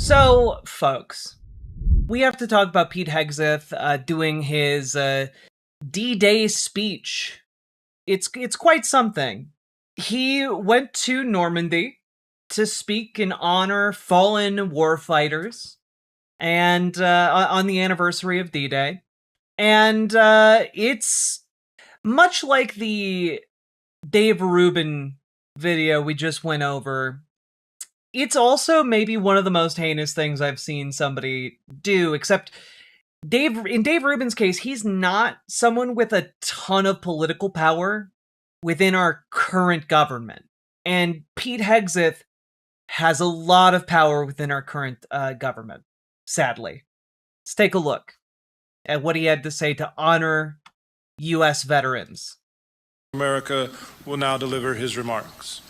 So, folks, we have to talk about Pete Hegseth doing his D-Day speech. It's quite something. He went to Normandy to speak and honor fallen warfighters, and on the anniversary of D-Day. And it's much like the Dave Rubin video we just went over. It's also maybe one of the most heinous things I've seen somebody do, except in Dave Rubin's case, he's not someone with a ton of political power within our current government. And Pete Hegseth has a lot of power within our current government, sadly. Let's take a look at what he had to say to honor U.S. veterans. America will now deliver his remarks.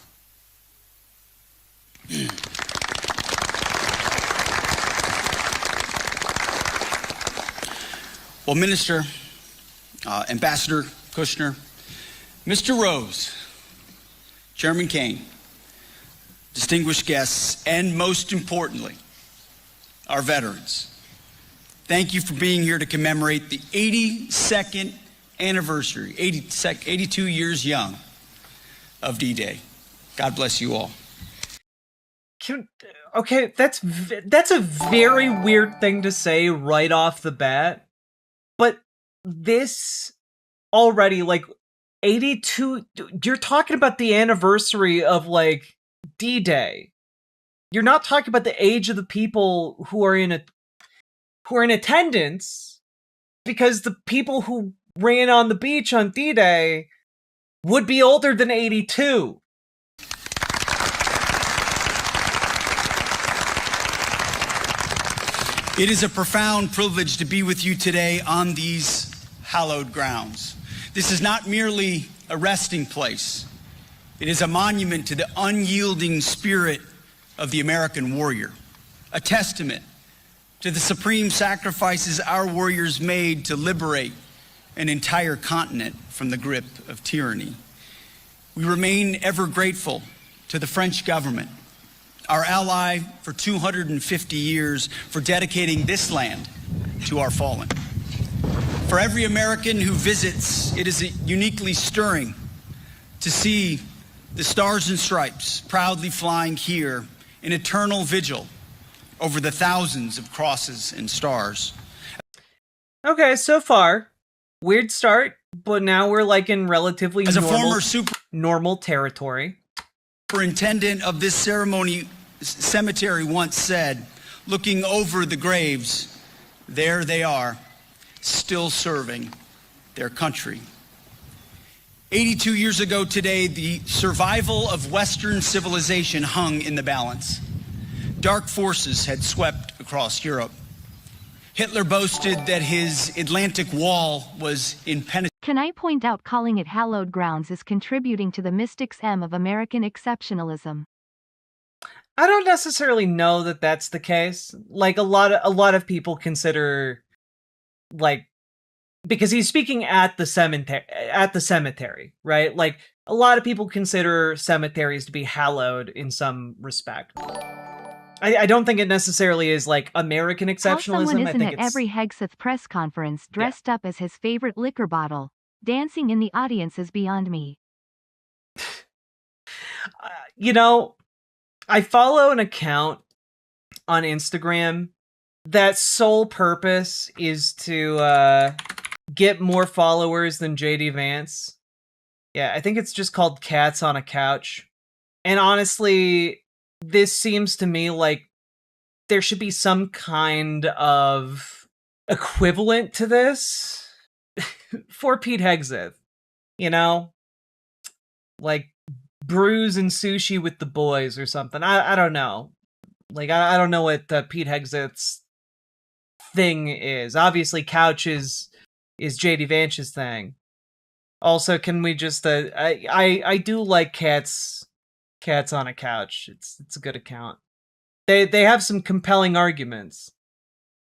Well, Minister, Ambassador Kushner, Mr. Rose, Chairman Kane, distinguished guests, and most importantly, our veterans, thank you for being here to commemorate the 82nd anniversary, 82 years young of D-Day. God bless you all. Okay, that's a very weird thing to say right off the bat, but this already, like, 82, you're talking about the anniversary of, like, D-Day. You're not talking about the age of the people who are in attendance, because the people who ran on the beach on D-Day would be older than 82. It is a profound privilege to be with you today on these hallowed grounds. This is not merely a resting place. It is a monument to the unyielding spirit of the American warrior, a testament to the supreme sacrifices our warriors made to liberate an entire continent from the grip of tyranny. We remain ever grateful to the French government, our ally for 250 years, for dedicating this land to our fallen. For every American who visits, it is uniquely stirring to see the Stars and Stripes proudly flying here in eternal vigil over the thousands of crosses and stars. Okay, so far, weird start, but now we're like in relatively normal territory. Superintendent of this cemetery once said, looking over the graves, there they are, still serving their country. 82 years ago today, the survival of Western civilization hung in the balance. Dark forces had swept across Europe. Hitler boasted that his Atlantic Wall was impenetrable. Can I point out calling it hallowed grounds is contributing to the mystics M of American exceptionalism? I don't necessarily know that that's the case. Like, a lot of people consider, like, because he's speaking at the cemetery, right? Like, a lot of people consider cemeteries to be hallowed in some respect. I don't think it necessarily is, like, American exceptionalism. How someone isn't at every Hegseth press conference dressed up as his favorite liquor bottle, dancing in the audience is beyond me. You know, I follow an account on Instagram that sole purpose is to get more followers than JD Vance. Yeah, I think it's just called Cats on a Couch. And honestly, this seems to me like there should be some kind of equivalent to this for Pete Hegseth. You know? Like, brews and sushi with the boys or something. I don't know. Like, I don't know what Pete Hegseth's thing is. Obviously, couch is JD Vance's thing. Also, can we just I do like Cats on a Couch. It's a good account. They have some compelling arguments.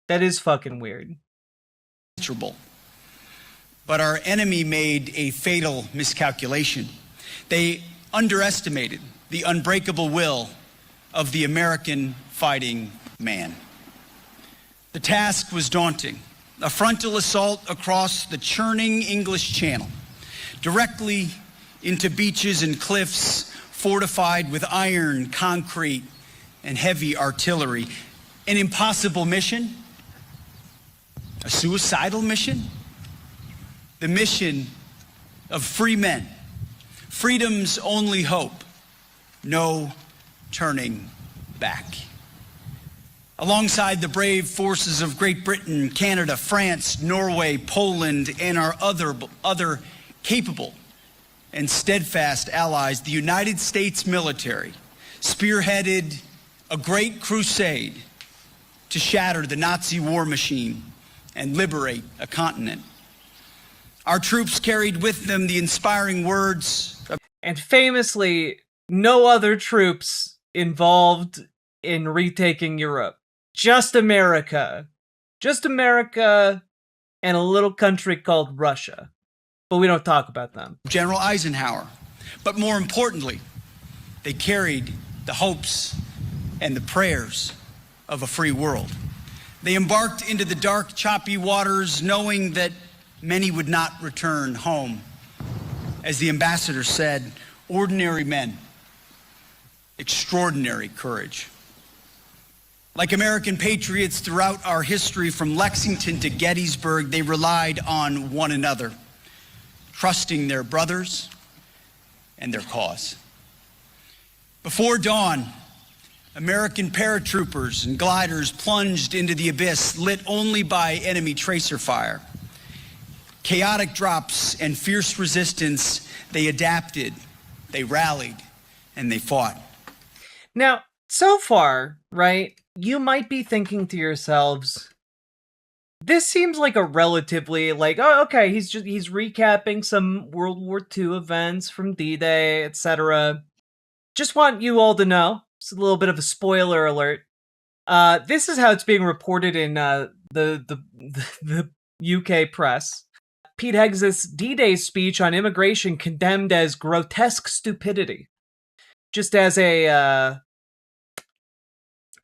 That is fucking weird. But our enemy made a fatal miscalculation. They underestimated the unbreakable will of the American fighting man. The task was daunting. A frontal assault across the churning English Channel, directly into beaches and cliffs fortified with iron, concrete, and heavy artillery. An impossible mission? A suicidal mission? The mission of free men. Freedom's only hope. No turning back. Alongside the brave forces of Great Britain, Canada, France, Norway, Poland, and our other capable and steadfast allies, the United States military spearheaded a great crusade to shatter the Nazi war machine and liberate a continent. Our troops carried with them the inspiring words of... And famously, no other troops involved in retaking Europe. Just America. Just America and a little country called Russia. But we don't talk about them. General Eisenhower. But more importantly, they carried the hopes and the prayers of a free world. They embarked into the dark, choppy waters, knowing that many would not return home. As the ambassador said, ordinary men, extraordinary courage. Like American patriots throughout our history, from Lexington to Gettysburg, they relied on one another, trusting their brothers and their cause. Before dawn, American paratroopers and gliders plunged into the abyss, lit only by enemy tracer fire. Chaotic drops and fierce resistance, they adapted, they rallied, and they fought. Now, so far, right, you might be thinking to yourselves, this seems like a relatively, like, oh, okay, he's recapping some World War II events from D-Day, etc. Just want you all to know, it's a little bit of a spoiler alert. This is how it's being reported in the UK press. Pete Hegseth's D-Day speech on immigration condemned as grotesque stupidity. Just as a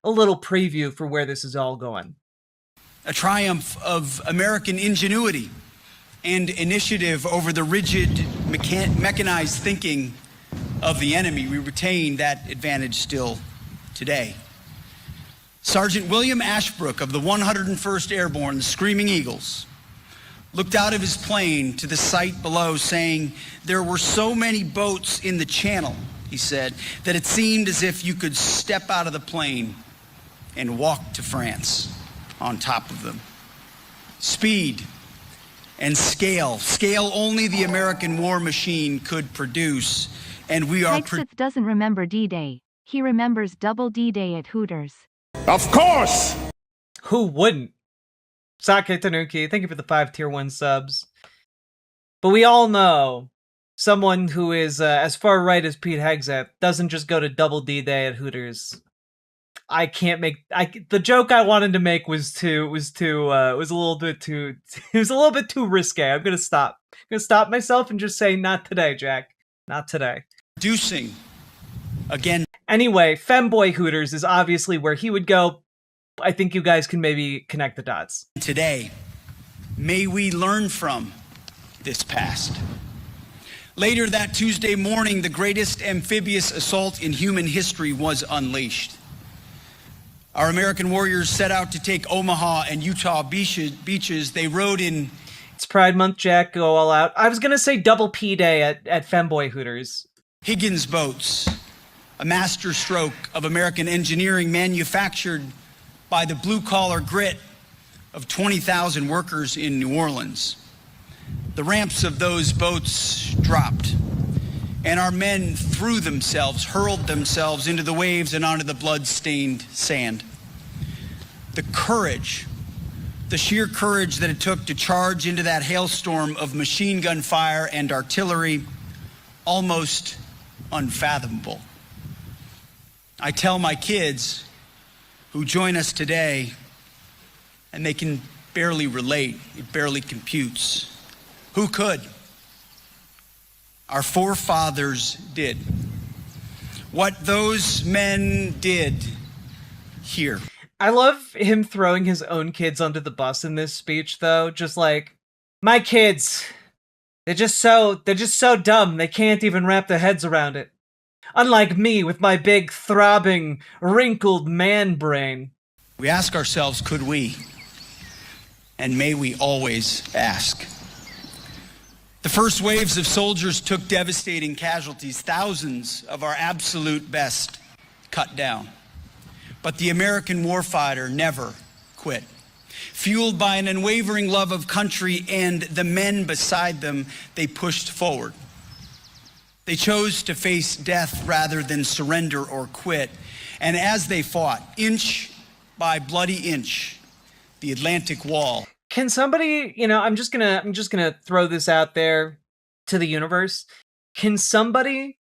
little preview for where this is all going. A triumph of American ingenuity and initiative over the rigid, mechanized thinking of the enemy. We retain that advantage still today. Sergeant William Ashbrook of the 101st Airborne, the Screaming Eagles, looked out of his plane to the sight below, saying, "There were so many boats in the channel," he said, "that it seemed as if you could step out of the plane and walk to France on top of them." Speed and scale only the American war machine could produce, and we are... Hegseth doesn't remember D-Day. He remembers double D-Day at Hooters. Of course! Who wouldn't? Sake Tanuki, thank you for the 5 tier 1 subs. But we all know someone who is as far right as Pete Hegseth doesn't just go to double D-Day at Hooters. I can't make the joke I wanted to make was a little bit too risque. I'm gonna stop myself and just say not today, Jack. Not today. Producing again. Anyway, Femboy Hooters is obviously where he would go. I think you guys can maybe connect the dots. Today, may we learn from this past. Later that Tuesday morning, the greatest amphibious assault in human history was unleashed. Our American warriors set out to take Omaha and Utah beaches. They rode in... It's Pride Month, Jack. Go all out. I was going to say double P Day at Femboy Hooters. Higgins boats, a masterstroke of American engineering manufactured by the blue-collar grit of 20,000 workers in New Orleans. The ramps of those boats dropped, and our men hurled themselves into the waves and onto the blood-stained sand. The sheer courage that it took to charge into that hailstorm of machine gun fire and artillery, almost unfathomable. I tell my kids who join us today, and they can barely relate, it barely computes. Who could? Our forefathers did. What those men did here. I love him throwing his own kids under the bus in this speech, though. Just like, my kids, they're just so dumb, they can't even wrap their heads around it. Unlike me with my big, throbbing, wrinkled man brain. We ask ourselves, could we? And may we always ask. The first waves of soldiers took devastating casualties, thousands of our absolute best cut down. But the American warfighter never quit. Fueled by an unwavering love of country and the men beside them, they pushed forward. They chose to face death rather than surrender or quit. And as they fought, inch by bloody inch, the Atlantic Wall. Can somebody, I'm just gonna throw this out there to the universe. Can somebody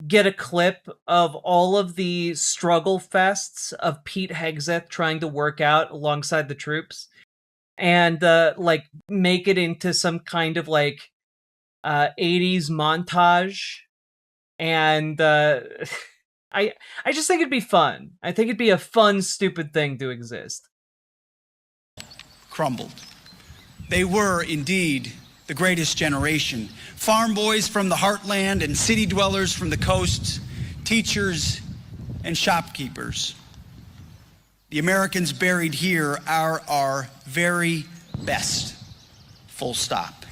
get a clip of all of the struggle fests of Pete Hegseth trying to work out alongside the troops, and make it into some kind of 80s montage? And I just think it'd be fun. I think it'd be a fun, stupid thing to exist. Crumbled. They were indeed the greatest generation. Farm boys from the heartland and city dwellers from the coasts, teachers and shopkeepers. The Americans buried here are our very best. Full stop.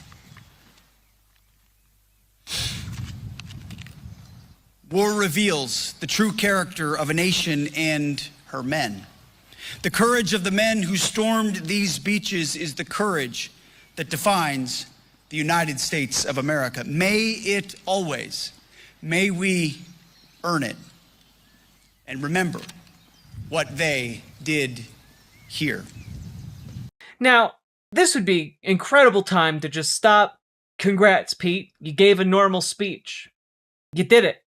War reveals the true character of a nation and her men. The courage of the men who stormed these beaches is the courage that defines the United States of America. May it always, may we earn it. And remember what they did here. Now, this would be incredible time to just stop. Congrats, Pete. You gave a normal speech. You did it.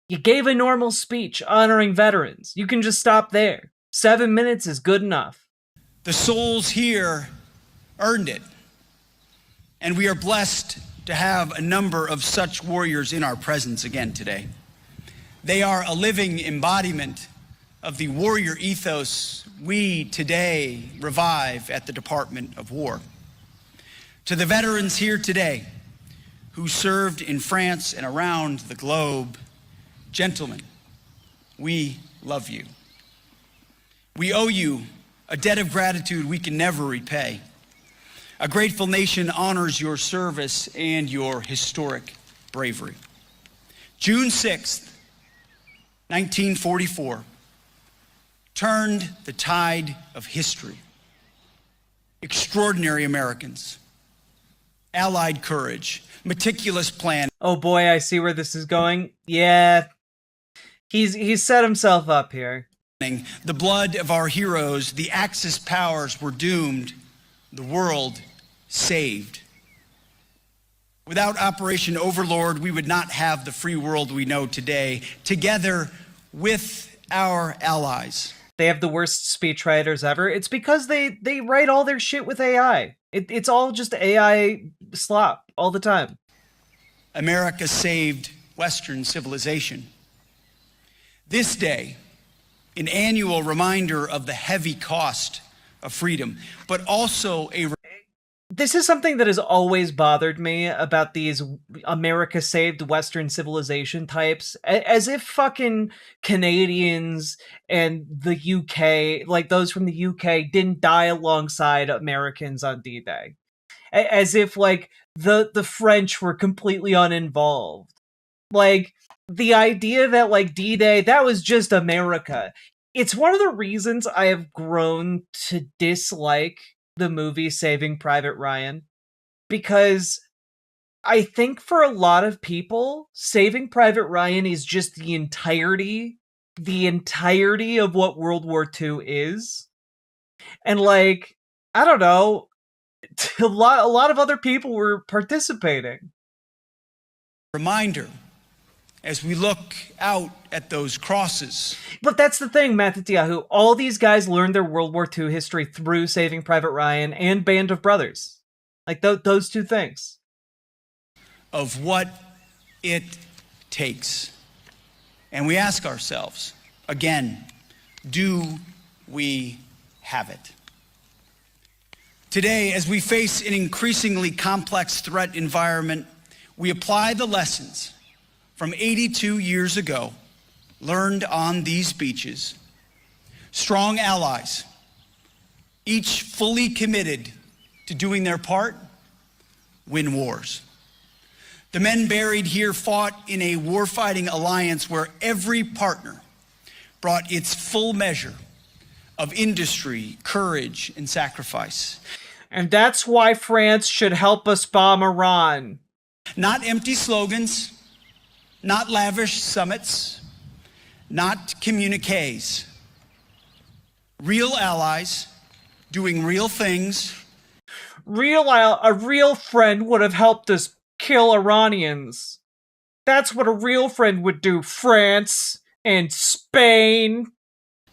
You gave a normal speech honoring veterans. You can just stop there. 7 minutes is good enough. The souls here earned it. And we are blessed to have a number of such warriors in our presence again today. They are a living embodiment of the warrior ethos we today revive at the Department of War. To the veterans here today who served in France and around the globe, gentlemen, we love you. We owe you a debt of gratitude we can never repay. A grateful nation honors your service and your historic bravery. June 6th, 1944, turned the tide of history. Extraordinary Americans, allied courage, meticulous plan. Oh boy, I see where this is going. Yeah, he's set himself up here. The blood of our heroes, the Axis powers were doomed, the world saved. Without Operation Overlord, we would not have the free world we know today, together with our allies. They have the worst speechwriters ever. It's because they write all their shit with AI. It's all just AI slop all the time. America saved Western civilization. This day, an annual reminder of the heavy cost of freedom, but also a... This is something that has always bothered me about these America saved Western civilization types, as if fucking Canadians and the UK, like those from the UK, didn't die alongside Americans on D-Day. As if, like, the French were completely uninvolved. Like, the idea that, like, D-Day, that was just America. It's one of the reasons I have grown to dislike the movie Saving Private Ryan, because I think for a lot of people, Saving Private Ryan is just the entirety of what World War II is. And, like, I don't know, a lot of other people were participating. Reminder, as we look out at those crosses. But that's the thing, Matt Netanyahu. All these guys learned their World War II history through Saving Private Ryan and Band of Brothers. Like, those two things. Of what it takes. And we ask ourselves, again, do we have it. Today, as we face an increasingly complex threat environment, we apply the lessons from 82 years ago learned on these beaches. Strong allies, each fully committed to doing their part, win wars. The men buried here fought in a warfighting alliance where every partner brought its full measure of industry, courage, and sacrifice. And that's why France should help us bomb Iran. Not empty slogans, not lavish summits, not communiques. Real allies doing real things. A real friend would have helped us kill Iranians. That's what a real friend would do, France and Spain.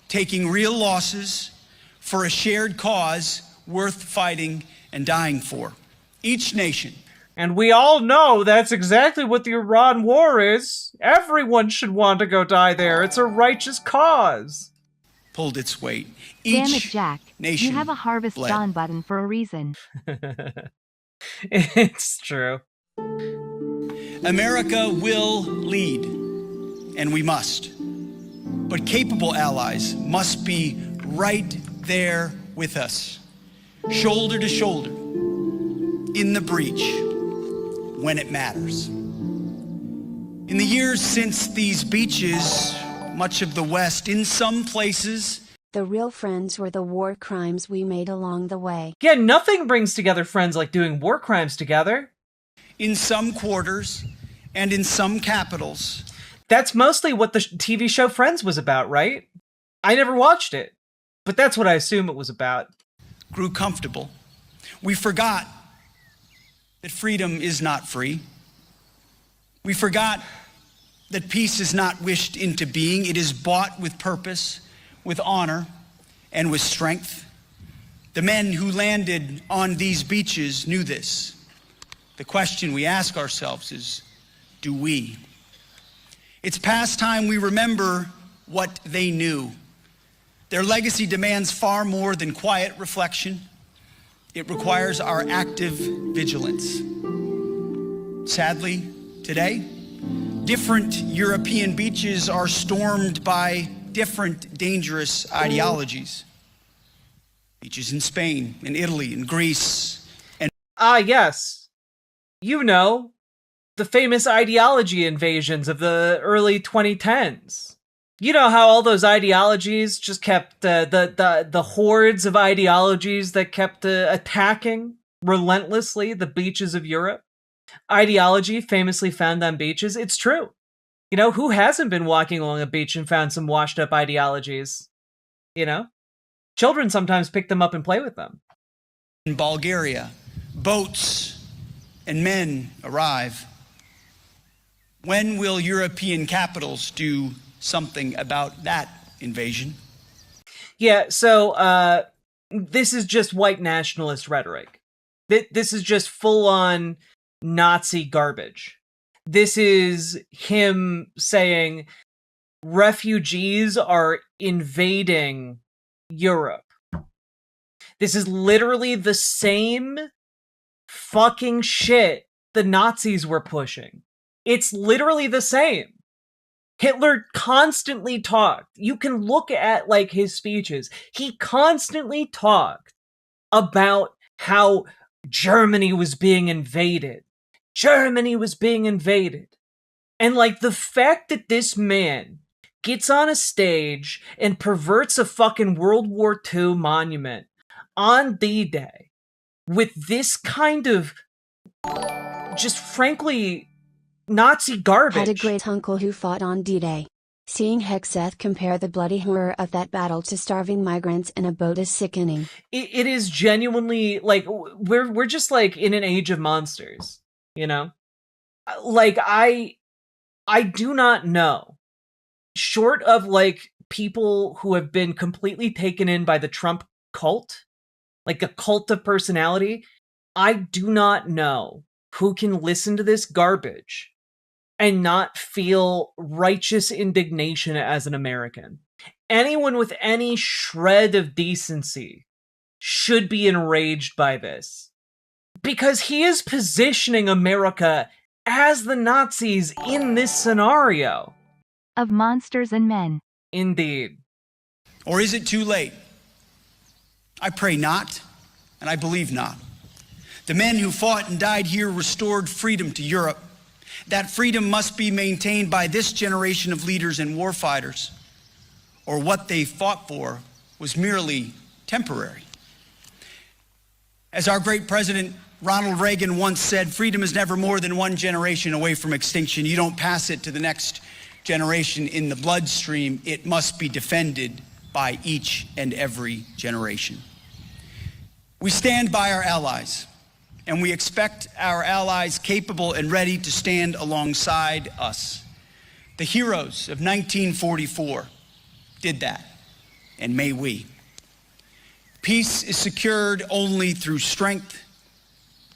Taking real losses for a shared cause worth fighting and dying for. Each nation. And we all know that's exactly what the Iran war is. Everyone should want to go die there. It's a righteous cause. Pulled its weight. Damn it, Each Jack. nation You have a Harvest bled. Dawn button for a reason. It's true. America will lead, and we must. But capable allies must be right there with us, shoulder to shoulder, in the breach, when it matters. In the years since these beaches, much of the West, in some places, the real friends were the war crimes we made along the way. Yeah, nothing brings together friends like doing war crimes together. in some quarters, and in some capitals. That's mostly what the TV show Friends was about, right? I never watched it, but that's what I assume it was about. Grew comfortable. We forgot that freedom is not free. We forgot that peace is not wished into being. It is bought with purpose, with honor, and with strength. The men who landed on these beaches knew this. The question we ask ourselves is, do we? It's past time we remember what they knew. Their legacy demands far more than quiet reflection. It requires our active vigilance. Sadly, today, different European beaches are stormed by different dangerous ideologies. Beaches in Spain, in Italy, in Greece, and Yes. You know, the famous ideology invasions of the early 2010s. You know how all those ideologies just kept, the hordes of ideologies that kept attacking relentlessly the beaches of Europe? Ideology famously found on beaches. It's true. You know, who hasn't been walking along a beach and found some washed up ideologies? You know? Children sometimes pick them up and play with them. in Bulgaria, boats and men arrive. When will European capitals do something about that invasion? Yeah, so this is just white nationalist rhetoric. This is just full-on Nazi garbage. This is him saying refugees are invading Europe. This is literally the same fucking shit the Nazis were pushing. It's literally the same. Hitler constantly talked. You can look at like his speeches. He constantly talked about how Germany was being invaded. Germany was being invaded. And like the fact that this man gets on a stage and perverts a fucking World War II monument on D-Day with this kind of just frankly Nazi garbage. Had a great uncle who fought on D-Day. Seeing Hegseth compare the bloody horror of that battle to starving migrants in a boat is sickening. It is genuinely like we're just like in an age of monsters, you know? Like I do not know. Short of like people who have been completely taken in by the Trump cult, like a cult of personality, I do not know who can listen to this garbage and not feel righteous indignation as an American. anyone with any shred of decency should be enraged by this. Because he is positioning America as the Nazis in this scenario. Of monsters and men. Indeed. Or is it too late? I pray not, and I believe not. The men who fought and died here restored freedom to Europe. That freedom must be maintained by this generation of leaders and warfighters, or what they fought for was merely temporary. As our great President Ronald Reagan once said, freedom is never more than one generation away from extinction. You don't pass it to the next generation in the bloodstream. It must be defended by each and every generation. We stand by our allies, and we expect our allies capable and ready to stand alongside us. The heroes of 1944 did that, and may we. Peace is secured only through strength,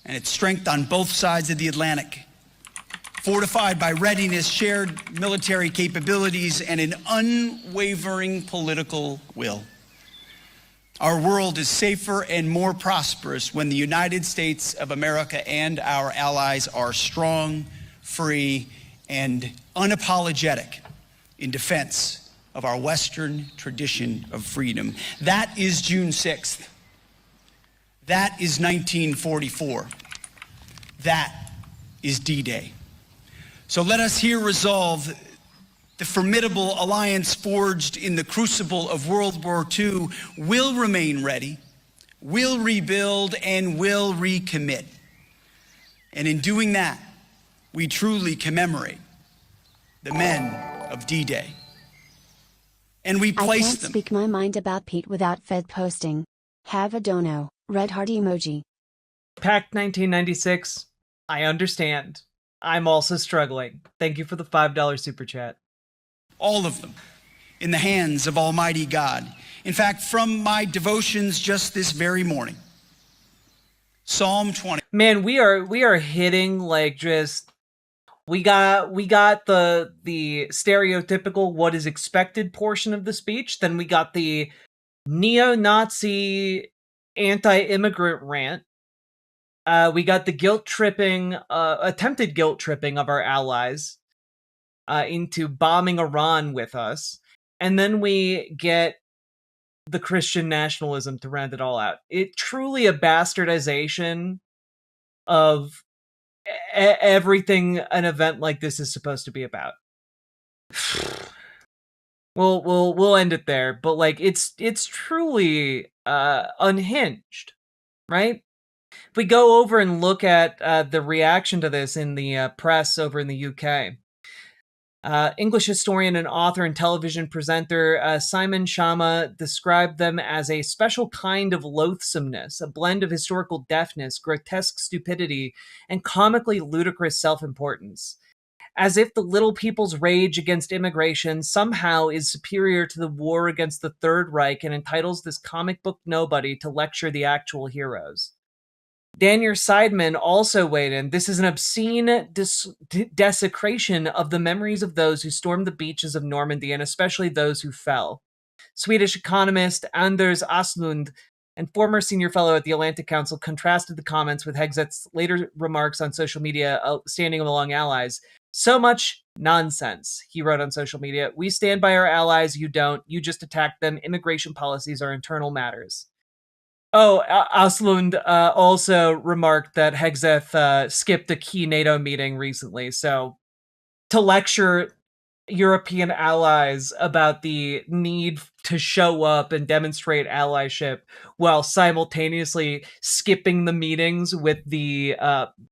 and it's strength on both sides of the Atlantic, fortified by readiness, shared military capabilities, and an unwavering political will. Our world is safer and more prosperous when the United States of America and our allies are strong, free, and unapologetic in defense of our Western tradition of freedom. That is June 6th. That is 1944. That is D-Day. So let us here resolve the formidable alliance forged in the crucible of World War II will remain ready, will rebuild, and will recommit. And in doing that, we truly commemorate the men of D-Day. And we I place can't them. speak my mind about Pete without Fed posting. Have a dono, red heart emoji. Pact 1996, I understand. I'm also struggling. Thank you for the $5 super chat. All of them, in the hands of Almighty God. In fact, from my devotions just this very morning, Psalm 20. Man, we are hitting like just we got the stereotypical what is expected portion of the speech, then we got the neo-Nazi anti-immigrant rant. We got the guilt-tripping, attempted guilt-tripping of our allies into bombing Iran with us. And then we get the Christian nationalism to round it all out. It truly a bastardization of everything an event like this is supposed to be about. We'll end it there, but like it's truly unhinged, right? If we go over and look at the reaction to this in the press over in the UK, English historian and author and television presenter Simon Schama described them as a special kind of loathsomeness, a blend of historical deafness, grotesque stupidity, and comically ludicrous self-importance. As if the little people's rage against immigration somehow is superior to the war against the Third Reich and entitles this comic book nobody to lecture the actual heroes. Daniel Seidman also weighed in. This is an obscene desecration of the memories of those who stormed the beaches of Normandy, and especially those who fell. Swedish economist Anders Aslund and former senior fellow at the Atlantic Council contrasted the comments with Hegseth's later remarks on social media, standing along allies. So much nonsense, he wrote on social media. We stand by our allies, you don't. You just attack them. Immigration policies are internal matters. Oh, Aslund also remarked that Hegseth skipped a key NATO meeting recently. So to lecture European allies about the need to show up and demonstrate allyship while simultaneously skipping the meetings with the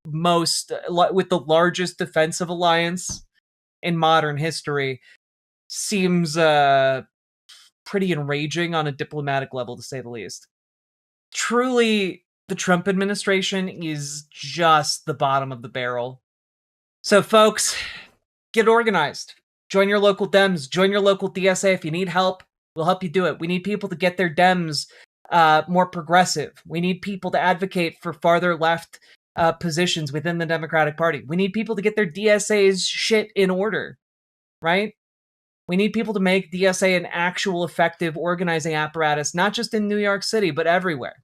largest defensive alliance in modern history seems pretty enraging on a diplomatic level, to say the least. Truly, the Trump administration is just the bottom of the barrel. So, folks, get organized. Join your local Dems. Join your local DSA. If you need help, we'll help you do it. We need people to get their Dems more progressive. We need people to advocate for farther left positions within the Democratic Party. We need people to get their DSA's shit in order, right? We need people to make DSA an actual effective organizing apparatus, not just in New York City, but everywhere.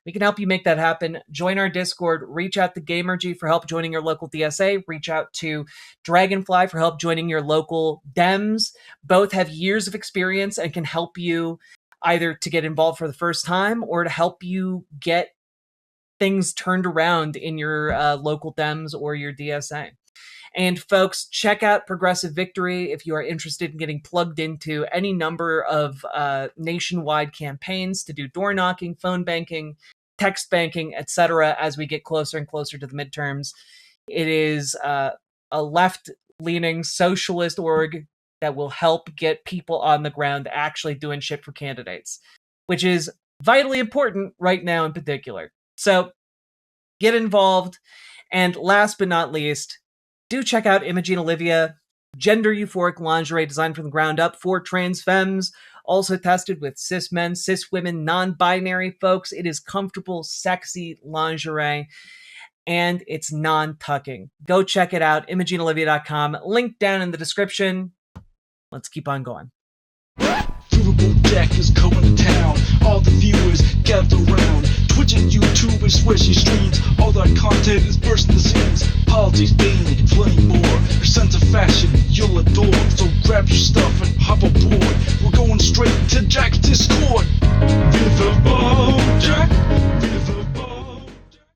We can help you make that happen. Join our Discord. Reach out to Gamergy for help joining your local DSA. Reach out to Dragonfly for help joining your local Dems. Both have years of experience and can help you either to get involved for the first time or to help you get things turned around in your local Dems or your DSA. And folks, check out Progressive Victory if you are interested in getting plugged into any number of nationwide campaigns to do door knocking, phone banking, text banking, etc. as we get closer and closer to the midterms. It is a left-leaning socialist org that will help get people on the ground actually doing shit for candidates, which is vitally important right now in particular. So get involved. And last but not least, do check out Imogene Olivia, gender euphoric lingerie designed from the ground up for trans femmes, also tested with cis men, cis women, non-binary folks. It is comfortable, sexy lingerie, and it's non-tucking. Go check it out, ImogeneOlivia.com. Link down in the description. Let's keep on going. Riverboat deck is coming to town. All the viewers gather round. Twitch and YouTube is where she streams. All that content is bursting the seams. Politics, gaming, and plenty more. Her sense of fashion you'll adore. So grab your stuff and hop aboard. We're going straight to Jack's Discord. Riverboat.